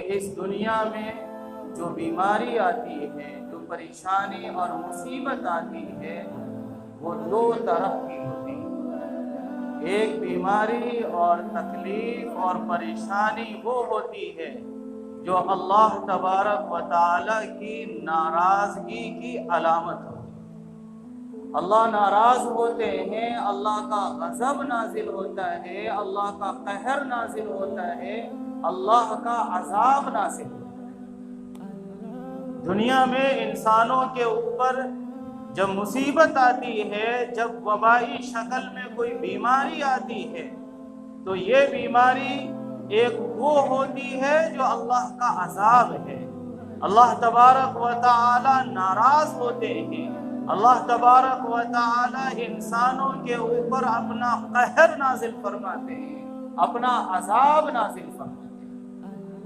اس دنیا میں جو بیماری آتی ہے، جو پریشانی اور مصیبت آتی ہے، وہ دو طرح کی ہوتی ہے۔ ایک بیماری اور تکلیف اور پریشانی وہ ہوتی ہے جو اللہ تبارک و تعالی کی ناراضگی کی علامت ہوتی ہے۔ اللہ ناراض ہوتے ہیں، اللہ کا غضب نازل ہوتا ہے، اللہ کا قہر نازل ہوتا ہے، اللہ کا عذاب نازل ہوتا ہے۔ دنیا میں انسانوں کے اوپر جب مصیبت آتی ہے، جب وبائی شکل میں کوئی بیماری آتی ہے، تو یہ بیماری ایک وہ ہوتی ہے جو اللہ کا عذاب ہے۔ اللہ تبارک و تعالی ناراض ہوتے ہیں، اللہ تبارک و تعالی انسانوں کے اوپر اپنا قہر نازل فرماتے ہیں، اپنا عذاب نازل فرماتے ہیں۔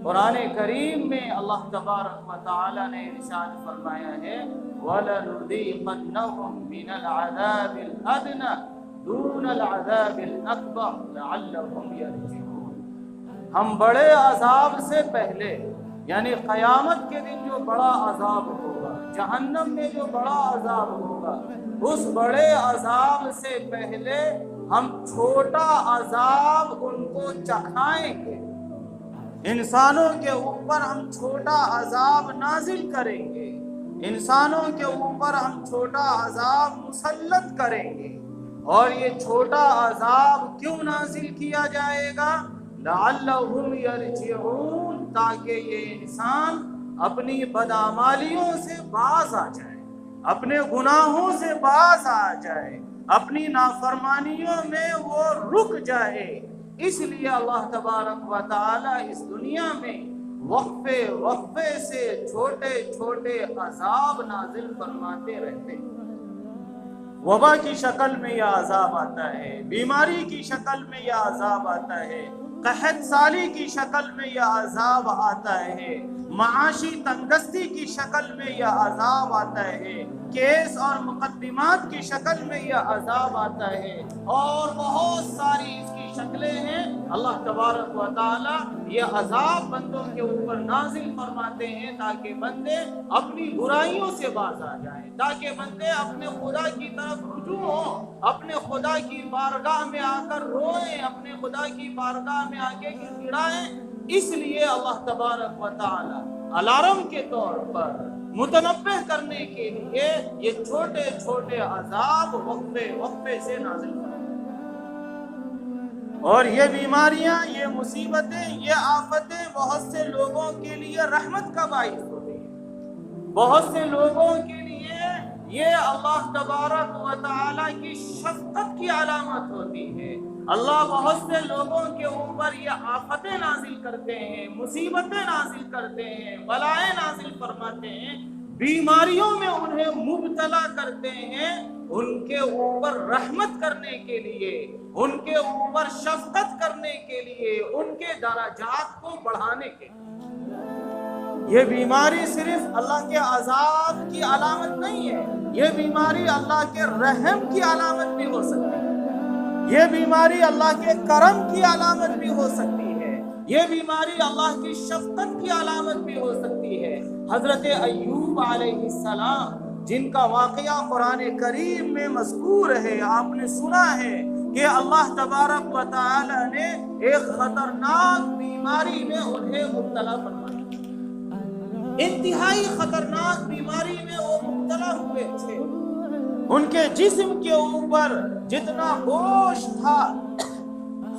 قرآن کریم میں اللہ تبارک و تعالی نے ارشاد فرمایا ہے وَلَنُذِيقَنَّهُم مِّنَ الْعَذَابِ الْأَدْنَىٰ دُونَ الْعَذَابِ الْأَكْبَرِ لَعَلَّهُمْ يَرْجِعُونَ۔ ہم بڑے عذاب سے پہلے، یعنی قیامت کے دن جو بڑا عذاب ہوگا، جہنم میں جو بڑا عذاب ہوگا، اس بڑے عذاب سے پہلے ہم چھوٹا عذاب ان کو چکھائیں گے۔ انسانوں کے اوپر ہم چھوٹا عذاب نازل کریں گے، انسانوں کے اوپر ہم چھوٹا عذاب مسلط کریں گے۔ اور یہ چھوٹا عذاب کیوں نازل کیا جائے گا؟ لعلہم یرجعون، تاکہ یہ انسان اپنی بدعمالیوں سے باز آ جائے، اپنے گناہوں سے باز آ جائے، اپنی نافرمانیوں میں وہ رک جائے۔ اس لیے اللہ تبارک و تعالی اس دنیا میں وقفے وقفے سے چھوٹے چھوٹے عذاب نازل فرماتے رہتے ہیں۔ وبا کی شکل میں یہ عذاب آتا ہے، بیماری کی شکل میں یہ عذاب آتا ہے، قحط سالی کی شکل میں یہ عذاب آتا ہے، معاشی تنگستی کی شکل میں یہ عذاب آتا ہے، کیس اور مقدمات کی شکل میں یہ عذاب آتا ہے، اور بہت ساری اس کی شکلیں ہیں۔ اللہ تبارک و تعالی یہ عذاب بندوں کے اوپر نازل فرماتے ہیں تاکہ بندے اپنی برائیوں سے باز آ جائیں، تاکہ بندے اپنے خدا کی طرف رجوع ہوں، اپنے خدا کی بارگاہ میں آ کر روئیں، اپنے خدا کی بارگاہ میں آ کے گڑگڑائیں۔ اس لیے اللہ تبارک و تعالی الارم کے طور پر متنبہ کرنے کے لیے یہ چھوٹے چھوٹے عذاب وقفے وقفے سے نازل کرتے ہیں۔ اور یہ بیماریاں، یہ مصیبتیں، یہ آفتیں بہت سے لوگوں کے لیے رحمت کا باعث ہوتی ہیں، بہت سے لوگوں کے لیے یہ اللہ تبارک و تعالی کی شفقت کی علامت ہوتی ہے۔ اللہ بہت سے لوگوں کے اوپر یہ آفتیں نازل کرتے ہیں، مصیبتیں نازل کرتے ہیں، بلائیں نازل فرماتے ہیں، بیماریوں میں انہیں مبتلا کرتے ہیں، ان کے اوپر رحمت کرنے کے لیے، ان کے اوپر شفقت کرنے کے لیے، ان کے درجات کو بڑھانے کے لیے۔ یہ بیماری صرف اللہ کے عذاب کی علامت نہیں ہے، یہ بیماری اللہ کے رحم کی علامت بھی ہو سکتی ہے، یہ بیماری اللہ کے کرم کی علامت بھی ہو سکتی ہے، یہ بیماری اللہ کی شفقت کی علامت بھی ہو سکتی ہے۔ حضرت ایوب علیہ السلام، جن کا واقعہ قرآن کریم میں مذکور ہے، آپ نے سنا ہے کہ اللہ تبارک و تعالی نے ایک خطرناک بیماری میں انہیں مبتلا فرمایا، انتہائی خطرناک بیماری میں وہ مبتلا ہوئے تھے۔ ان کے جسم کے اوپر جتنا گوشت تھا،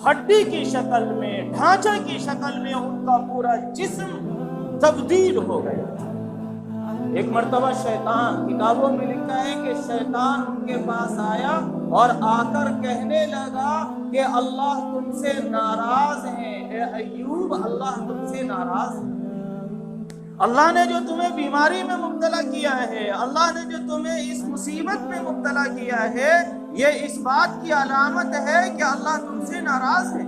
ہڈی کی شکل میں، ڈھانچہ کی شکل میں ان کا پورا جسم تبدیل ہو گیا تھا۔ ایک مرتبہ شیطان، کتابوں میں لکھا ہے کہ شیطان ان کے پاس آیا اور آ کر کہنے لگا کہ اللہ تم سے ناراض ہے، اے ایوب اللہ تم سے ناراض ہے، اللہ نے جو تمہیں بیماری میں مبتلا کیا ہے، اللہ نے جو تمہیں اس مصیبت میں مبتلا کیا ہے، یہ اس بات کی علامت ہے کہ اللہ تم سے ناراض ہے،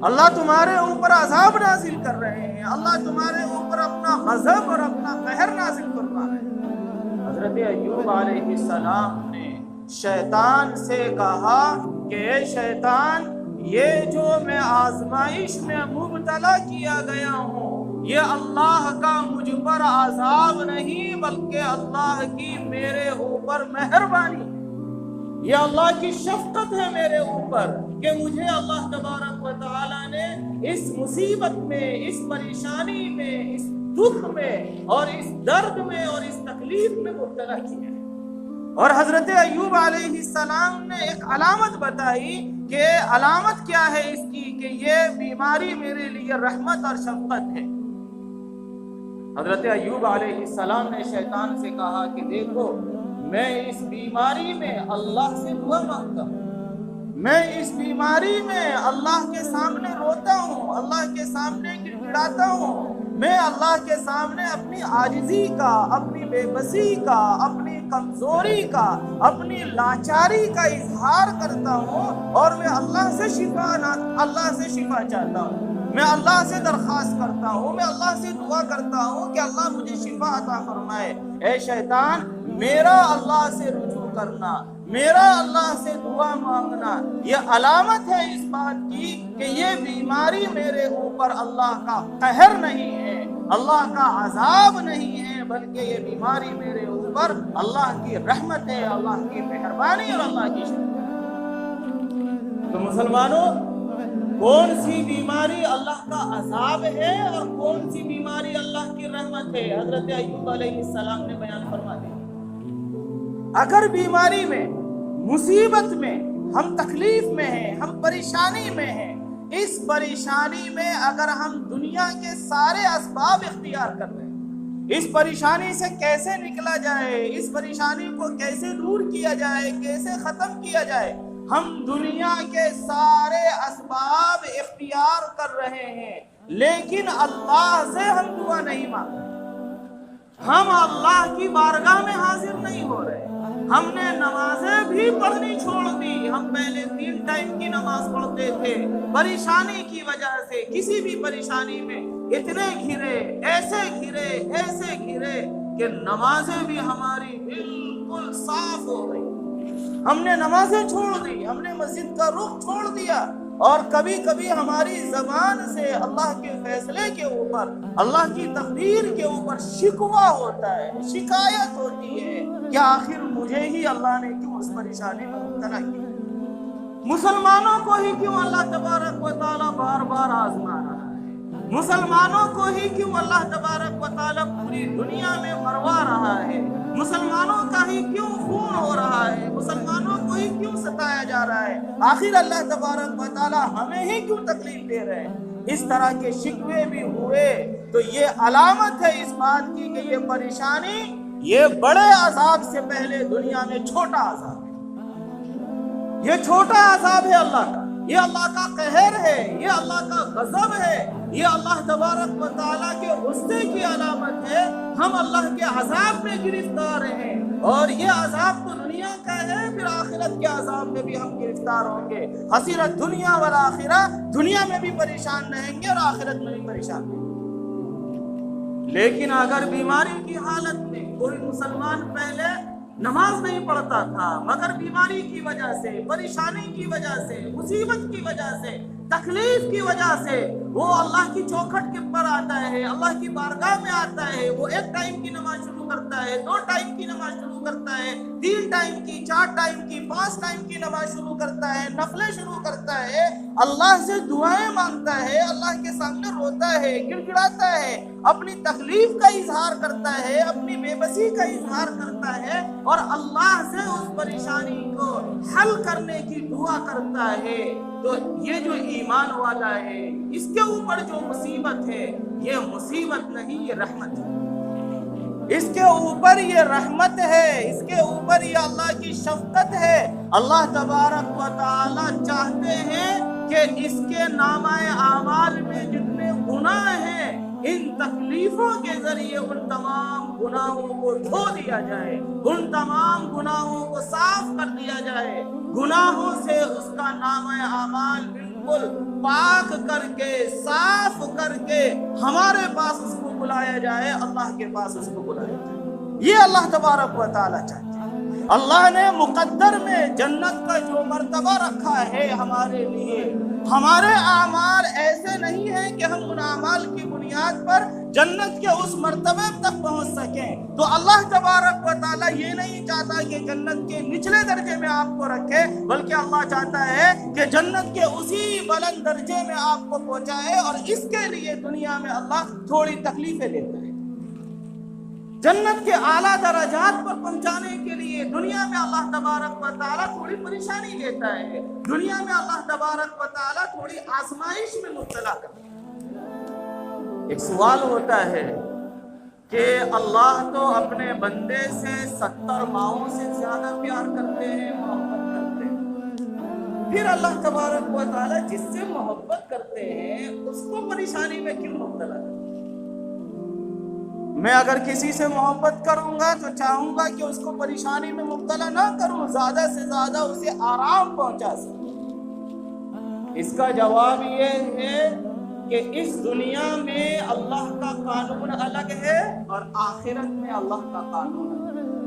اللہ تمہارے اوپر عذاب نازل کر رہے ہیں، اللہ تمہارے اوپر اپنا غضب اور اپنا قہر نازل فرما رہے ہیں۔ حضرت ایوب علیہ السلام نے شیطان سے کہا کہ اے شیطان، یہ جو میں آزمائش میں مبتلا کیا گیا ہوں یہ اللہ کا مجھ پر عذاب نہیں بلکہ اللہ کی میرے اوپر مہربانی، یہ اللہ کی شفقت ہے میرے اوپر کہ مجھے اللہ تبارک و تعالی نے اس مصیبت میں، اس پریشانی میں، اس دکھ میں اور اس درد میں اور اس تکلیف میں مبتلا کیا ہے۔ اور حضرت ایوب علیہ السلام نے ایک علامت بتائی کہ علامت کیا ہے اس کی کہ یہ بیماری میرے لیے رحمت اور شفقت ہے۔ حضرت ایوب علیہ السلام نے شیطان سے کہا کہ دیکھو میں اس بیماری میں اللہ سے دعا مانگتا ہوں، میں اس بیماری میں اللہ کے سامنے روتا ہوں، اللہ کے سامنے گڑگڑاتا ہوں، میں اللہ کے سامنے اپنی عاجزی کا، اپنی بے بسی کا، اپنی کمزوری کا، اپنی لاچاری کا اظہار کرتا ہوں اور میں اللہ سے شفا چاہتا ہوں، میں اللہ سے درخواست کرتا ہوں، میں اللہ سے دعا کرتا ہوں کہ اللہ مجھے شفا عطا فرمائے۔ اے شیطان، میرا اللہ سے رجوع کرنا، میرا اللہ سے دعا مانگنا یہ علامت ہے اس بات کی کہ یہ بیماری میرے اوپر اللہ کا قہر نہیں ہے، اللہ کا عذاب نہیں ہے، بلکہ یہ بیماری میرے اوپر اللہ کی رحمت ہے، اللہ کی مہربانی اور اللہ کی شکر۔ تو مسلمانوں، کون سی بیماری اللہ کا عذاب ہے اور کون سی بیماری اللہ کی رحمت ہے؟ حضرت ایوب علیہ السلام نے بیان فرما دیا۔ اگر بیماری میں، مصیبت میں، ہم تکلیف میں ہیں، ہم پریشانی میں ہیں، اس پریشانی میں اگر ہم دنیا کے سارے اسباب اختیار کر رہے ہیں، اس پریشانی سے کیسے نکلا جائے، اس پریشانی کو کیسے دور کیا جائے، کیسے ختم کیا جائے، ہم دنیا کے سارے اسباب اختیار کر رہے ہیں لیکن اللہ سے ہم دعا نہیں مانگ رہے، ہم اللہ کی بارگاہ میں حاضر نہیں ہو رہے، ہم نے نمازیں بھی پڑھنی چھوڑ دی، ہم پہلے 3 ٹائم کی نماز پڑھتے تھے، پریشانی کی وجہ سے کسی بھی پریشانی میں اتنے گھرے، ایسے گھرے کہ نمازیں بھی ہماری بالکل صاف ہو گئی، ہم نے نمازیں چھوڑ دی، ہم نے مسجد کا رخ چھوڑ دیا، اور کبھی کبھی ہماری زبان سے اللہ کے فیصلے کے اوپر، اللہ کی تقدیر کے اوپر شکوہ ہوتا ہے، شکایت ہوتی ہے کہ آخر مجھے ہی اللہ نے کیوں اس پریشانی میں مبتلا کیا، مسلمانوں کو ہی کیوں اللہ تبارک و تعالیٰ بار بار آزما رہا ہے، مسلمانوں کو ہی کیوں اللہ تبارک و تعالیٰ پوری دنیا میں مروا رہا ہے، مسلمانوں کا ہی کیوں خون ہو رہا ہے، مسلمانوں کو ہی کیوں ستایا جا رہا ہے، آخر اللہ تبارک و تعالیٰ ہمیں ہی کیوں تکلیف دے رہے ہیں، اس طرح کے شکوے بھی ہوئے تو یہ علامت ہے اس بات کی کہ یہ پریشانی، یہ بڑے عذاب سے پہلے دنیا میں چھوٹا عذاب ہے، یہ چھوٹا عذاب ہے اللہ کا، یہ اللہ کا قہر ہے، یہ اللہ کا غضب ہے، یہ اللہ تبارک و تعالیٰ کے غصے کی علامت ہے، ہم اللہ کے عذاب میں گرفتار ہیں، اور یہ عذاب تو دنیا کا ہے، پھر آخرت کے عذاب میں بھی ہم گرفتار ہوں گے، حسرت دنیا والآخرہ، دنیا میں بھی پریشان رہیں گے اور آخرت میں بھی پریشان رہیں گے۔ لیکن اگر بیماری کی حالت میں کوئی مسلمان پہلے نماز نہیں پڑھتا تھا مگر بیماری کی وجہ سے، پریشانی کی وجہ سے، مصیبت کی وجہ سے، تکلیف کی وجہ سے وہ اللہ کی چوکھٹ کے پر آتا ہے، اللہ کی بارگاہ میں آتا ہے، وہ 1 ٹائم کی نماز شروع کرتا ہے، 2 ٹائم کی نماز شروع کرتا ہے، 3 ٹائم کی، 4 ٹائم کی، 5 ٹائم کی نماز شروع کرتا ہے، نفلیں شروع کرتا ہے، اللہ سے دعائیں مانگتا ہے، اللہ کے سامنے روتا ہے، گڑگڑاتا ہے، اپنی تکلیف کا اظہار کرتا ہے، اپنی بے بسی کا اظہار کرتا ہے اور اللہ سے اس پریشانی کو حل کرنے کی دعا کرتا ہے، تو یہ جو ایمان والا ہے اس کے اوپر جو مصیبت ہے یہ مصیبت نہیں، یہ رحمت ہے، اس کے اوپر یہ رحمت ہے، اس کے اوپر یہ اللہ کی شفقت ہے۔ اللہ تبارک و تعالی چاہتے ہیں کہ اس کے نامہ اعمال میں جتنے گناہ ہیں ان تکلیفوں کے ذریعے ان تمام گناہوں کو دھو دیا جائے، ان تمام گناہوں کو صاف کر دیا جائے، گناہوں سے اس کا نامہ اعمال بالکل پاک کر کے، صاف کر کے ہمارے پاس اس کو بلایا جائے، اللہ کے پاس اس کو بلایا جائے، یہ اللہ تبارک و تعالیٰ چاہتے ہیں۔ اللہ نے مقدر میں جنت کا جو مرتبہ رکھا ہے ہمارے لیے، ہمارے اعمال ایسے نہیں ہیں کہ ہم ان اعمال کی بنیاد پر جنت کے اس مرتبے تک پہنچ سکیں. تو اللہ تبارک و تعالیٰ یہ نہیں چاہتا کہ جنت کے نچلے درجے میں آپ کو رکھے، بلکہ اللہ چاہتا ہے کہ جنت کے اسی بلند درجے میں آپ کو پہنچائے، اور اس کے لیے دنیا میں اللہ تھوڑی تکلیفیں دیتا ہے. جنت کے اعلیٰ درجات پر پہنچانے کے لیے دنیا میں اللہ تبارک و تعالیٰ تھوڑی پریشانی دیتا ہے، دنیا میں اللہ تبارک و تعالیٰ تھوڑی آزمائش میں مبتلا کرتا ہے. ایک سوال ہوتا ہے کہ اللہ تو اپنے بندے سے 70 ماؤں سے زیادہ پیار کرتے ہیں، محبت کرتے ہیں، پھر اللہ تبارک و تعالیٰ جس سے محبت کرتے ہیں اس کو پریشانی میں کیوں مبتلا کرتے ہیں؟ میں اگر کسی سے محبت کروں گا تو چاہوں گا کہ اس کو پریشانی میں مبتلا نہ کروں، زیادہ سے زیادہ اسے آرام پہنچا سکوں. اس کا جواب یہ ہے کہ اس دنیا میں اللہ کا قانون الگ ہے اور آخرت میں اللہ کا قانون الگ ہے.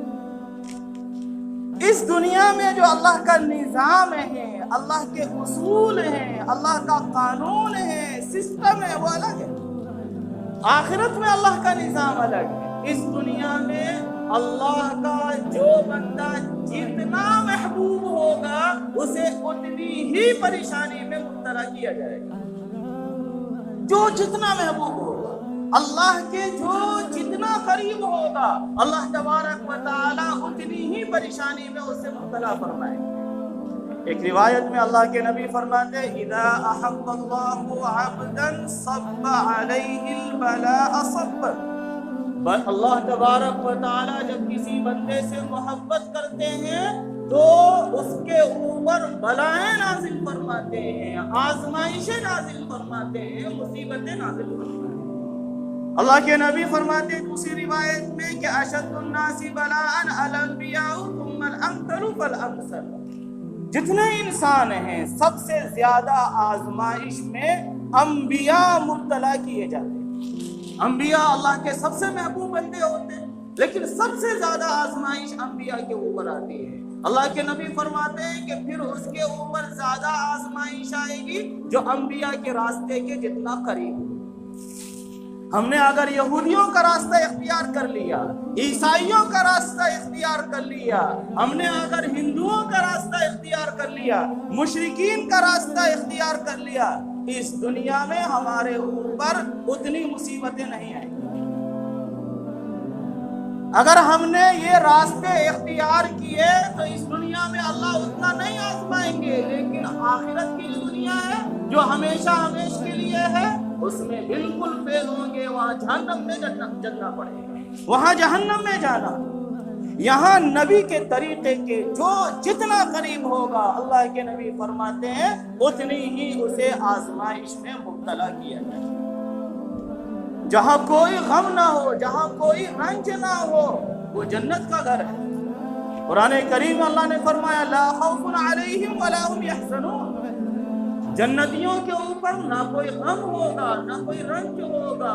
اس دنیا میں جو اللہ کا نظام ہے، اللہ کے اصول ہیں، اللہ کا قانون ہے، سسٹم ہے، وہ الگ ہے. آخرت میں اللہ کا نظام الگ ہے. اس دنیا میں اللہ کا جو بندہ جتنا محبوب ہوگا اسے اتنی ہی پریشانی میں مبتلا کیا جائے گا. جو جتنا محبوب ہوگا، اللہ کے جو جتنا قریب ہوگا، اللہ تبارک و تعالیٰ اتنی ہی پریشانی میں اسے مبتلا فرمائے گا. ایک روایت میں اللہ کے نبی فرماتے ہیں اذا احب اللہ عبدا صب علیہ البلاء صبا. اللہ تبارک و تعالیٰ جب کسی بندے سے محبت کرتے ہیں تو اس کے اوپر بلائیں نازل فرماتے ہیں، آزمائشیں نازل فرماتے ہیں، مصیبتیں نازل فرماتے ہیں. اللہ کے نبی فرماتے ہیں دوسری روایت میں کہ اشد الناس بلاء الانبیاء ثم الامثل فالامثل. جتنے انسان ہیں سب سے زیادہ آزمائش میں انبیاء مبتلا کیے جاتے ہیں. انبیاء اللہ کے سب سے محبوب بندے ہوتے ہیں، لیکن سب سے زیادہ آزمائش انبیاء کے اوپر آتی ہے. اللہ کے نبی فرماتے ہیں کہ پھر اس کے اوپر زیادہ آزمائش آئے گی جو انبیاء کے راستے کے جتنا قریب. ہم نے اگر یہودیوں کا راستہ اختیار کر لیا، عیسائیوں کا راستہ اختیار کر لیا، ہم نے اگر ہندوؤں کا راستہ اختیار کر لیا، مشرکین کا راستہ اختیار کر لیا، اس دنیا میں ہمارے اوپر اتنی مصیبتیں نہیں آئیں. اگر ہم نے یہ راستے اختیار کیے تو اس دنیا میں اللہ اتنا نہیں آزمائیں گے، لیکن آخرت کی دنیا ہے جو ہمیشہ ہمیشہ کے لیے ہے، اس میں بالکل فیل ہوں گے. وہاں جہنم میں جلنا پڑے گا، وہاں جہنم میں جانا. یہاں نبی کے طریقے کے جو جتنا قریب ہوگا، اللہ کے نبی فرماتے ہیں اتنی ہی اسے آزمائش میں مبتلا کیا جائے. جہاں کوئی غم نہ ہو، جہاں کوئی رنج نہ ہو، وہ جنت کا گھر ہے. قرآن کریم اللہ نے فرمایا لا خوف علیہم ولا هم یحزنون. جنتیوں کے اوپر نہ کوئی غم ہوگا، نہ کوئی رنج ہوگا.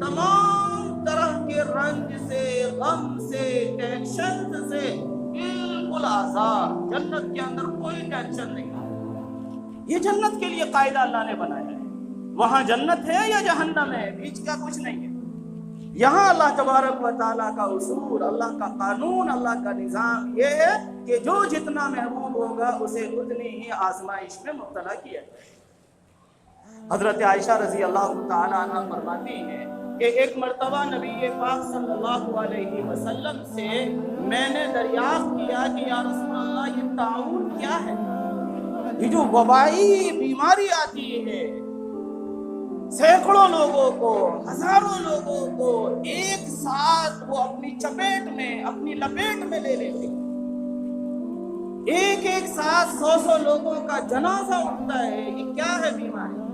تمام طرح کے رنج سے، غم سے، ٹینشن سے بالکل آزاد. جنت کے اندر کوئی ٹینشن نہیں. یہ جنت کے لیے قاعدہ اللہ نے بنایا ہے. وہاں جنت ہے یا جہنم ہے، بیچ کا کچھ نہیں ہے. یہاں اللہ تبارک و تعالیٰ کا اصول، اللہ کا قانون، اللہ کا نظام یہ ہے کہ جو جتنا محبوب ہوگا اسے اتنی ہی آزمائش میں مبتلا کیا جائے. حضرت عائشہ رضی اللہ تعالیٰ عنہ فرماتی ہیں کہ ایک مرتبہ نبی پاک صلی اللہ علیہ وسلم سے میں نے دریافت کیا کہ یا رسول اللہ یہ طاعون کیا ہے؟ یہ جو وبائی بیماری آتی ہے، سینکڑوں لوگوں کو، ہزاروں لوگوں کو ایک ساتھ وہ اپنی چپیٹ میں، اپنی لپیٹ میں لے لیتے، ایک ایک ساتھ 100 لوگوں کا جنازہ اٹھتا ہے. یہ کیا ہے بیماری؟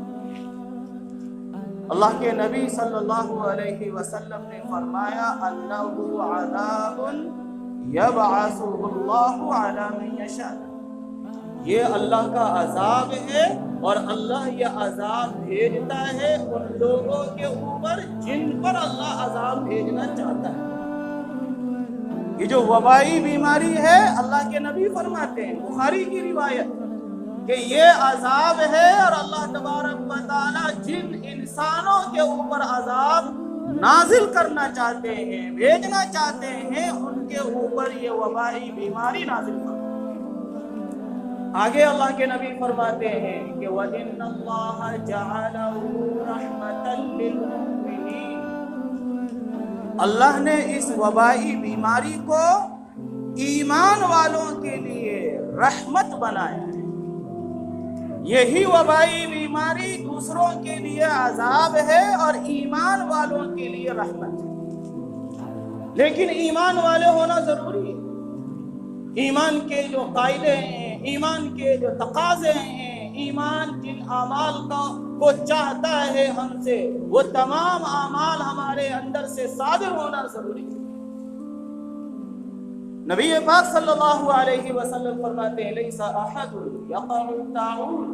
اللہ کے نبی صلی اللہ علیہ وسلم نے فرمایا انہ عذاب یبعثہ اللہ علی من یشاء. یہ اللہ کا عذاب ہے اور اللہ یہ عذاب بھیجتا ہے ان لوگوں کے اوپر جن پر اللہ عذاب بھیجنا چاہتا ہے. یہ جو وبائی بیماری ہے، اللہ کے نبی فرماتے ہیں، بخاری کی روایت، کہ یہ عذاب ہے، اور اللہ تبارک و تعالی جن انسانوں کے اوپر عذاب نازل کرنا چاہتے ہیں، بھیجنا چاہتے ہیں، ان کے اوپر یہ وبائی بیماری نازل کرتے ہیں۔ آگے اللہ کے نبی فرماتے ہیں کہ وَإِنَّ اللَّهَ جَعَلَهُ رَحْمَةً لِّلْمُؤْمِنِينَ، اللہ نے اس وبائی بیماری کو ایمان والوں کے لیے رحمت بنایا ہے۔ یہی وبائی بیماری دوسروں کے لیے عذاب ہے اور ایمان والوں کے لیے رحمت ہے، لیکن ایمان والے ہونا ضروری ہے۔ ایمان کے جو قاعدے ہیں، ایمان کے جو تقاضے ہیں، ایمان جن اعمال کو چاہتا ہے ہم سے، وہ تمام اعمال ہمارے اندر سے صادر ہونا ضروری ہے۔ نبی پاک صلی اللہ علیہ وسلم فرماتے ہیں لیس احد یقع الطاعون،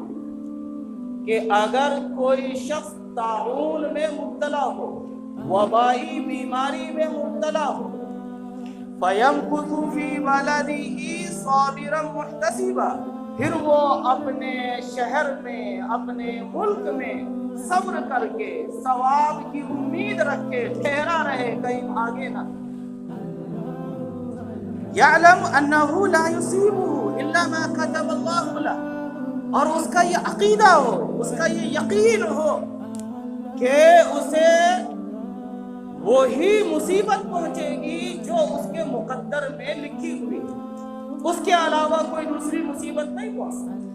کہ اگر کوئی شخص طاعون میں مبتلا ہو، وبائی بیماری میں مبتلا ہو، فَيَمْكُثُ فِي بَلَدِهِ صَابِرًا مُحْتَسِبًا، پھر وہ اپنے شہر میں، اپنے ملک میں صبر کر کے ثواب کی امید رکھے، ٹھہرا رہے، کہیں آگے نہ، يَعْلَمْ أَنَّهُ لَا يُصِيبُهُ إِلَّا مَا كَتَبَ اللَّهُ لَهُ، اور اس کا یہ عقیدہ ہو، اس کا یہ یقین ہو کہ اسے وہی مصیبت پہنچے گی جو اس کے مقدر میں لکھی ہوئی ہے، اس کے علاوہ کوئی دوسری مصیبت نہیں پہنچ سکتی۔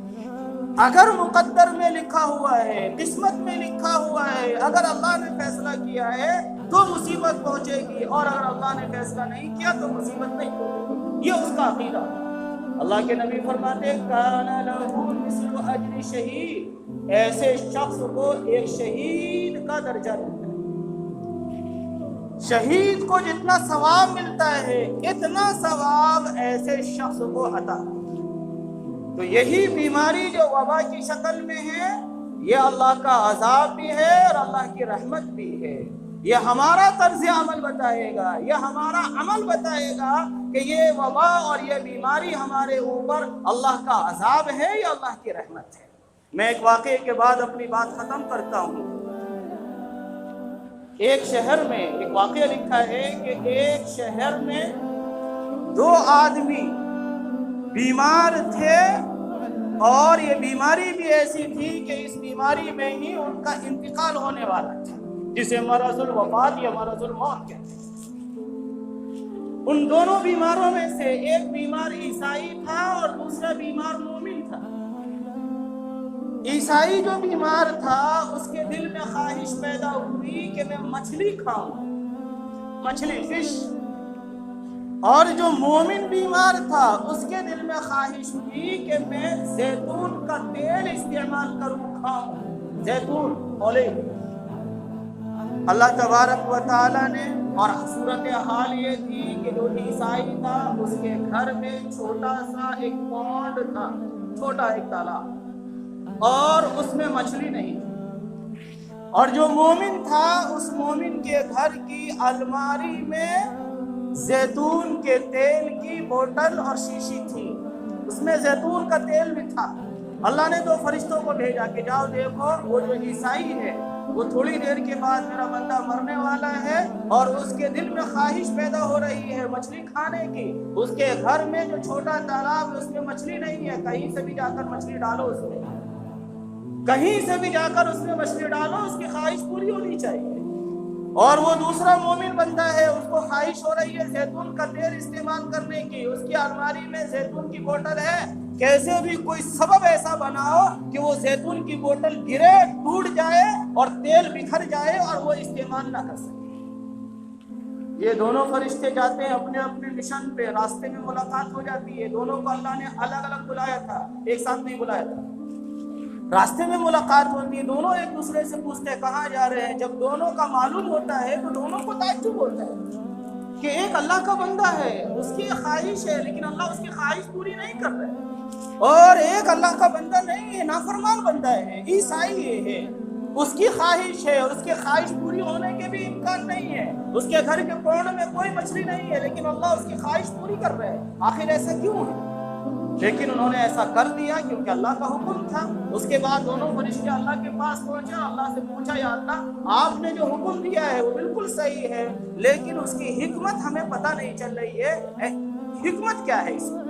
اگر مقدر میں لکھا ہوا ہے، قسمت میں لکھا ہوا ہے، اگر اللہ نے فیصلہ کیا ہے تو مصیبت پہنچے گی، اور اگر اللہ نے فیصلہ نہیں کیا تو مصیبت نہیں پہنچے گی، یہ اس کا عقیدہ ہے۔ اللہ کے نبی فرماتے ہیں کان لہ مثل اجر شہید، ایسے شخص کو ایک شہید کا درجہ ملتا ہے۔ شہید کو جتنا ثواب ملتا ہے اتنا ثواب ایسے شخص کو عطا۔ تو یہی بیماری جو وبا کی شکل میں ہے، یہ اللہ کا عذاب بھی ہے اور اللہ کی رحمت بھی ہے۔ یہ ہمارا طرز عمل بتائے گا، یہ ہمارا عمل بتائے گا کہ یہ وبا اور یہ بیماری ہمارے اوپر اللہ کا عذاب ہے یا اللہ کی رحمت ہے۔ میں ایک واقعے کے بعد اپنی بات ختم کرتا ہوں۔ ایک شہر میں ایک واقعہ لکھا ہے کہ ایک شہر میں 2 آدمی بیمار تھے، اور یہ بیماری بھی ایسی تھی کہ اس بیماری میں ہی ان کا انتقال ہونے والا تھا، جسے مرض الوفات یا مرض الموت کہتے ہیں۔ ان دونوں بیماروں میں سے ایک بیمار عیسائی تھا اور دوسرا بیمار مومن تھا۔ عیسائی جو بیمار تھا اس کے دل میں خواہش پیدا ہوئی کہ میں مچھلی کھاؤں، مچھلی، فش۔ اور جو مومن بیمار تھا اس کے دل میں خواہش ہوئی کہ میں زیتون کا تیل استعمال کروں، کھاؤں، زیتون اولیو۔ اللہ تبارک و تعالیٰ نے، اور صورتحال یہ تھی کہ جو عیسائی تھا اس کے گھر میں چھوٹا سا ایک پونڈ تھا، چھوٹا ایک تالاب، اور اس میں مچھلی نہیں تھی۔ اور جو مومن تھا اس مومن کے گھر کی الماری میں زیتون کے تیل کی بوتل اور شیشی تھی، اس میں زیتون کا تیل بھی تھا۔ اللہ نے 2 فرشتوں کو بھیجا کہ جاؤ دیکھو وہ جو عیسائی ہے وہ تھوڑی دیر کے بعد میرا بندہ مرنے والا ہے، اور اس کے دل میں خواہش پیدا ہو رہی ہے مچھلی کھانے کی۔ اس کے گھر میں جو چھوٹا تالاب ہے اس میں مچھلی نہیں ہے، کہیں سے بھی جا کر مچھلی ڈالو، اس میں کہیں سے بھی جا کر اس میں مچھلی ڈالو، اس کی خواہش پوری ہونی چاہیے۔ اور وہ دوسرا مومن بندہ ہے، اس کو خواہش ہو رہی ہے زیتون کا تیل استعمال کرنے کی، اس کی الماری میں زیتون کی بوتل ہے، کیسے بھی کوئی سبب ایسا بناؤ کہ وہ زیتون کی بوتل گرے، ٹوٹ جائے اور تیل بکھر جائے اور وہ استعمال نہ کر سکے۔ یہ دونوں فرشتے جاتے ہیں اپنے اپنے مشن پہ، راستے میں ملاقات ہو جاتی ہے۔ دونوں کو اللہ نے الگ الگ بلایا تھا، ایک ساتھ نہیں بلایا تھا۔ راستے میں ملاقات ہوتی ہے، دونوں ایک دوسرے سے پوچھتے ہیں کہاں جا رہے ہیں۔ جب دونوں کا معلوم ہوتا ہے تو دونوں کو تعجب ہوتا ہے کہ ایک اللہ کا بندہ ہے، اس کی خواہش ہے لیکن اللہ اس کی خواہش پوری نہیں کر رہے، اور ایک اللہ کا بندہ نہیں ہے، نافرمان بندہ ہے، عیسائی ہے، اس کی خواہش ہے اور اس کی خواہش پوری ہونے کے بھی امکان نہیں ہے۔ اس کے گھر کے پونڈ میں کوئی مچھلی نہیں ہے لیکن اللہ اس کی خواہش پوری کر رہے ہیں، آخر ایسا کیوں ہے؟ لیکن انہوں نے ایسا کر دیا کیونکہ اللہ کا حکم تھا۔ اس کے بعد دونوں فرشتے اللہ کے پاس پہنچے اور اللہ سے پوچھا یا اللہ آپ نے جو حکم دیا ہے وہ بالکل صحیح ہے، لیکن اس کی حکمت ہمیں پتہ نہیں چل رہی ہے، حکمت کیا ہے اس میں؟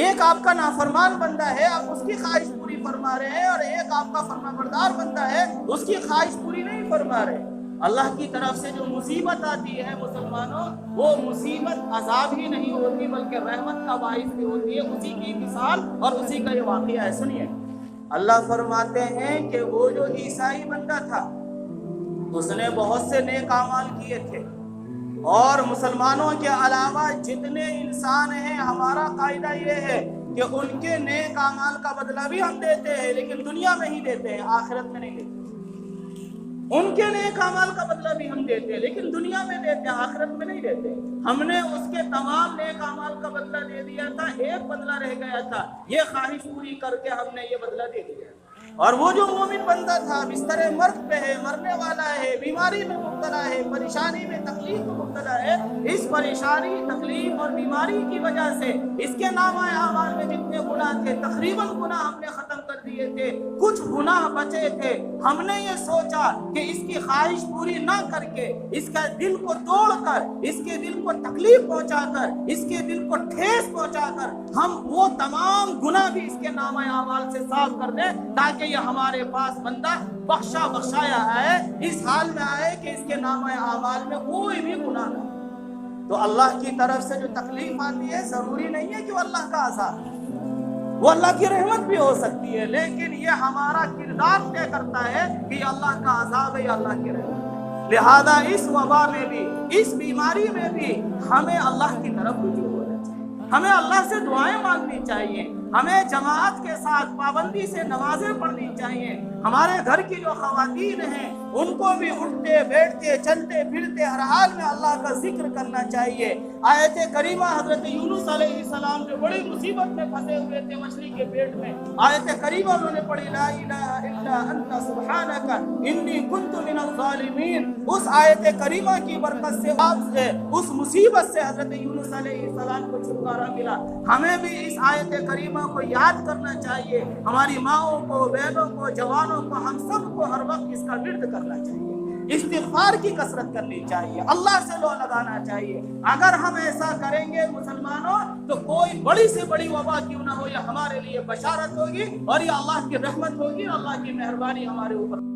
ایک آپ کا نافرمان بندہ ہے، آپ اس کی خواہش پوری فرما رہے ہیں، اور ایک آپ کا فرمانبردار بندہ ہے، اس کی خواہش پوری نہیں فرما رہے۔ اللہ کی طرف سے جو مصیبت آتی ہے مسلمانوں، وہ مصیبت عذاب ہی نہیں ہوتی بلکہ رحمت کا باعث بھی ہوتی ہے۔ اسی کی مثال اور اسی کا یہ واقعہ ہے، سنیے۔ اللہ فرماتے ہیں کہ وہ جو عیسائی بندہ تھا اس نے بہت سے نیک اعمال کیے تھے، اور مسلمانوں کے علاوہ جتنے انسان ہیں ہمارا قاعدہ یہ ہے کہ ان کے نیک اعمال کا بدلہ بھی ہم دیتے ہیں، لیکن دنیا میں ہی دیتے ہیں، آخرت میں نہیں دیتے۔ ان کے نیک اعمال کا بدلہ بھی ہم دیتے ہیں لیکن دنیا میں دیتے ہیں، آخرت میں نہیں دیتے۔ ہم نے اس کے تمام نیک اعمال کا بدلہ دے دیا تھا، ایک بدلہ رہ گیا تھا، یہ خواہش پوری کر کے ہم نے یہ بدلہ دے دیا۔ اور وہ جو مومن بندہ تھا بستر مرگ پہ ہے، مرنے والا ہے، بیماری میں مبتلا ہے، پریشانی میں تکلیف میں مبتلا ہے، اس پریشانی تکلیف اور بیماری کی وجہ سے اس کے نامہ اعمال میں جتنے گناہ تھے تقریباً گناہ ہم نے ختم کر دیے تھے، کچھ گناہ بچے تھے۔ ہم نے یہ سوچا کہ اس کی خواہش پوری نہ کر کے، اس کا دل کو توڑ کر، اس کے دل کو تکلیف پہنچا کر، اس کے دل کو ٹھیس پہنچا کر ہم وہ تمام گناہ بھی اس کے نامہ اعمال سے صاف کر دیں، تاکہ یہ ہمارے پاس بندہ بخشایا آئے، اس حال میں آئے کہ اس کے نامہ اعمال میں کوئی بھی گناہ نہ ہو۔ تو اللہ کی طرف سے جو تکلیف آتی ہے ضروری نہیں ہے کہ وہ اللہ کا عذاب ہے، وہ اللہ کی رحمت بھی ہو سکتی ہے، لیکن یہ ہمارا کردار طے کرتا ہے کہ یہ اللہ کا عذاب ہے یا اللہ کی رحمت ہے۔ لہذا اس وبا میں بھی، اس بیماری میں بھی ہمیں اللہ کی طرف رجوع ہونا چاہیے، ہمیں اللہ سے دعائیں مانگنی چاہیے، ہمیں جماعت کے ساتھ پابندی سے نمازیں پڑھنی چاہیے۔ ہمارے گھر کی جو خواتین ہیں ان کو بھی اٹھتے بیٹھتے چلتے پھرتے ہر حال میں اللہ کا ذکر کرنا چاہیے۔ آیت کریمہ حضرت یونس علیہ السلام جو بڑی مصیبت میں پھنسے ہوئے تھے مچھلی کے پیٹ میں، آیت کریمہ انہوں نے پڑھی لا الہ الا انت سبحانک انی کنت من الظالمین۔ اس آیت کریمہ کی برکت سے اس مصیبت سے حضرت یونس علیہ السلام کو چھٹکارا ملا۔ ہمیں بھی اس آیت کریمہ کو یاد کرنا چاہیے، ہماری ماؤں کو، بہنوں کو، جوانوں کو، ہم سب کو ہر وقت اس کا ورد کرنا چاہیے، استغفار کی کثرت کرنی چاہیے، اللہ سے لو لگانا چاہیے۔ اگر ہم ایسا کریں گے مسلمانوں تو کوئی بڑی سے بڑی وبا کیوں نہ ہو، یہ ہمارے لیے بشارت ہوگی اور یہ اللہ کی رحمت ہوگی، اللہ کی مہربانی ہمارے اوپر